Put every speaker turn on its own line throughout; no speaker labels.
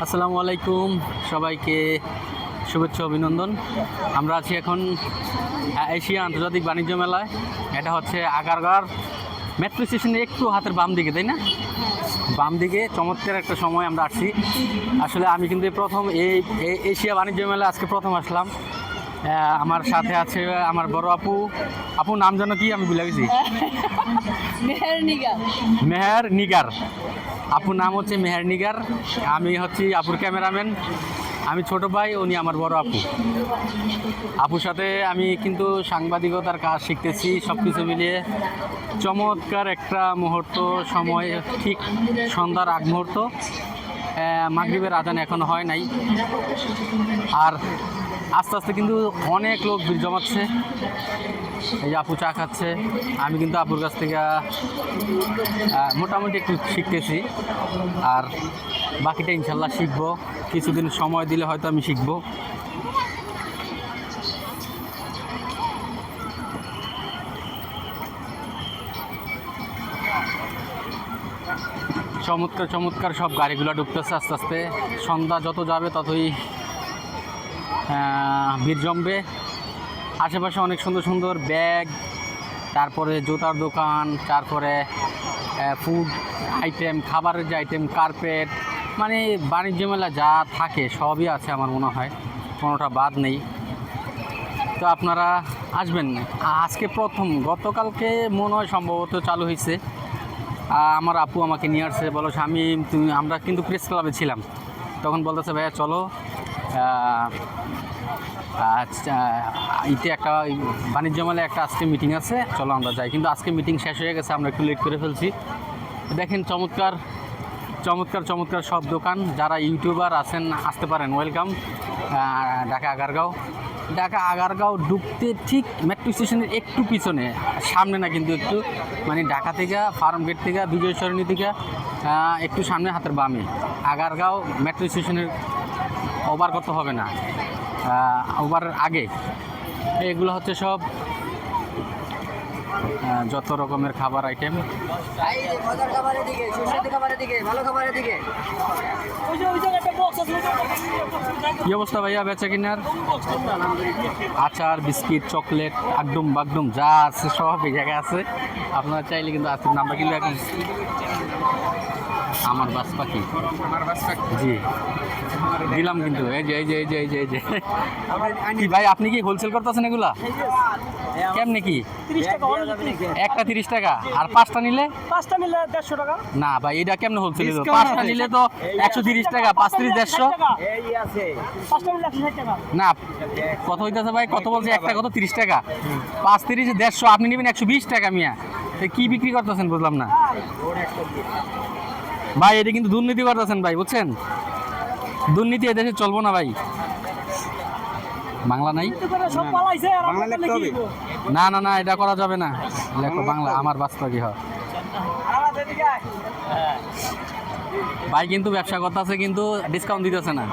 আসসালামু আলাইকুম, সবাইকে শুভেচ্ছা অভিনন্দন। আমরা আছি এখন এশিয়া আন্তর্জাতিক বাণিজ্য মেলায়। এটা হচ্ছে আগারগাঁও মেট্রো স্টেশনের একটু হাতের বাম দিকে, তাই না? বাম দিকে চমৎকার একটা সময় আমরা আসছি। আসলে আমি কিন্তু প্রথম এই এশিয়া বাণিজ্য মেলায় আজকে প্রথম আসলাম। আমার সাথে আছে আমার বড় আপুর নাম যেন কি আমি ভুলে গেছি। মেহের নিগার। আপুর নাম হচ্ছে মেহের নিগার। আমি হচ্ছি আপুর ক্যামেরাম্যান। আমি ছোট ভাই, উনি আমার বড় আপুর সাথে আমি কিন্তু সাংবাদিকতার কাজ শিখতেছি। সব কিছু মিলিয়ে চমৎকার একটা মুহূর্ত, সময় ঠিক সন্ধ্যার আগ মুহূর্ত। মাগরিবের আজান এখনো হয় নাই, আর আস্তে আস্তে কিন্তু অনেক লোক ভিড় জমাচ্ছে। এই যে আপু চা খাচ্ছে, আমি কিন্তু আপুর কাছ থেকে মোটামুটি একটু শিখতেছি, আর বাকিটা ইনশাল্লাহ শিখবো। কিছুদিন সময় দিলে হয়তো আমি শিখবো। চমৎকার চমৎকার সব গাড়িগুলো ঢুকতেছে আস্তে আস্তে। সন্ধ্যা যত যাবে ততই ভিড় জমবে। আশেপাশে অনেক সুন্দর সুন্দর ব্যাগ, তারপরে জুতার দোকান, তারপরে ফুড আইটেম, খাবারের যে আইটেম, কার্পেট, মানে বাণিজ্য মেলা যা থাকে সবই আছে আমার মনে হয়, কোনোটা বাদ নেই। তো আপনারা আসবেন। আজকে প্রথম, গতকালকে মনে হয় সম্ভবত চালু হয়েছে। আমার আপু আমাকে নিয়ে আসছে, বলো আমরা কিন্তু প্রেস ক্লাবে ছিলাম, তখন বলতেছে ভাইয়া চলো ইতে একটা বাণিজ্য মেলায় একটা আজকে মিটিং আছে, চলো আমরা যাই। কিন্তু আজকে মিটিং শেষ হয়ে গেছে, আমরা একটু লেট করে ফেলছি। দেখেন চমৎকার চমৎকার চমৎকার সব দোকান। যারা ইউটিউবার আছেন আসতে পারেন, ওয়েলকাম। ঢাকা আগারগাঁও ঢুকতে ঠিক মেট্রো স্টেশনের একটু পিছনে, সামনে না কিন্তু একটু, মানে ঢাকা থেকে ফার্ম গেট থেকে বিজয় সরণি থেকে একটু সামনে হাতের বামে আগারগাঁও মেট্রো স্টেশনের। ওভার করতে হবে না, ওভার আগে। এগুলো হচ্ছে সব যত রকমের খাবার আইটেম। কি অবস্থা ভাইয়া বেচা কিনার? আচার, বিস্কিট, চকলেট, আগডুম বাগডুম যা আছে সব এই জায়গায় আছে। আপনারা চাইলে কিন্তু আসতে। নামটা কিন্তু এখন আমার বাস পাখি, জি দিলাম কিন্তু। এই যে এই যে এই যে এই যে এই যে কি ভাই, আপনি কি হোলসেল করতেছেন এগুলা? কেমনি কি? একটা 30 টাকা, আর পাঁচটা নিলে
150 টাকা।
না ভাই, এটা কেমনে হোলসেল? পাঁচটা নিলে তো 130 টাকা, 5 30 150 না। কত হইতেছে ভাই? কত বলছে? একটা কত 30 টাকা, 5 30 150, আপনি নেবেন 120 টাকা। মিয়া কি বিক্রি করতেছেন বুঝলাম না ভাই। এটা কিন্তু দুর্নীতি করতেছেন ভাই, বুঝছেন? দুর্নীতি এদেশে চলবো না ভাই। বাংলা নাই? না না না, এটা করা যাবে না। লেখো বাংলা, আমার বাস্তব কি হয় ভাই। কিন্তু ব্যবসা করতেছে, কিন্তু ডিসকাউন্ট দিতেছে না।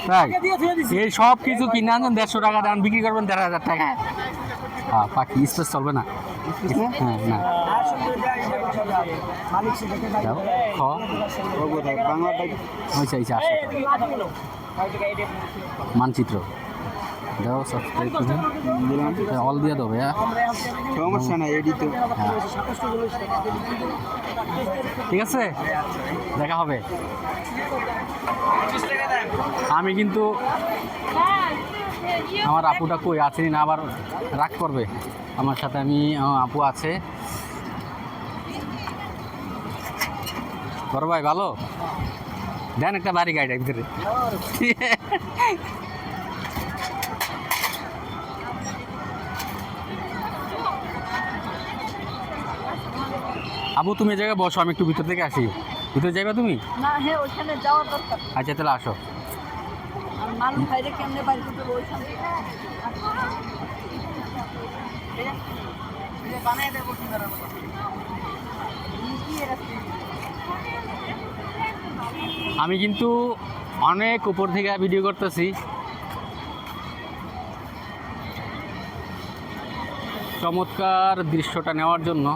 তাই এই সব কিছু কিনে আনছেন 150 টাকা দাম, বিক্রি করবেন 13,000 টাকা। হ্যাঁ পাখি স্পেস চলবে না। হ্যাঁ না, মানচিত্র দাও, সাবস্ক্রাইব করে অল দিয়ে দেবো।
সমস্যা নাই, এডি তো
ঠিক আছে, দেখা হবে। আমি কিন্তু আমার আপুটা কই আছেনি না, আবার রাগ করবে আমার সাথে। আমি আপু আছে। বড় ভাই ভালো দেন একটা বাড়ি গাড়িটার ভিতরে। আবু তুমি এই জায়গায় বসো, আমি একটু ভিতর থেকে আসি। ভিতরে যাইবা তুমি?
না, হ্যাঁ ওইখানে যাওয়ার দরকার।
আচ্ছা তাহলে আসো।
আর মানুষ বাইরে কেমনে বাইরে করতে ওইখান থেকে বানাই দেবো সুন্দর।
আমি কিন্তু অনেক উপর থেকে ভিডিও করতেছি। চমৎকার দৃশ্যটা নেওয়ার জন্য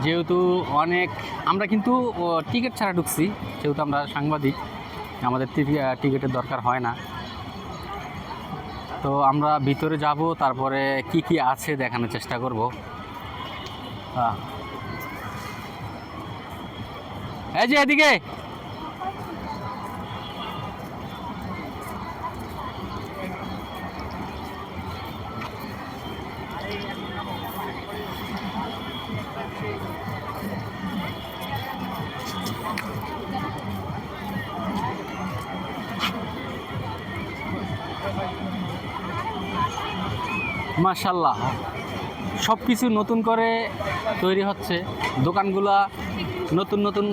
যেহেতু অনেক আমরা কিন্তু টিকিট ছাড়া ঢুকছি, যেহেতু আমরা সাংবাদিক, আমাদের টিকিটের দরকার হয় না। তো আমরা ভিতরে যাব, তারপরে কি কি আছে দেখানোর চেষ্টা করব। এই যে এদিকে মাশাল্লাহ, সব কিছু নতুন করে তৈরি হচ্ছে, দোকানগুলা নতুন নতুন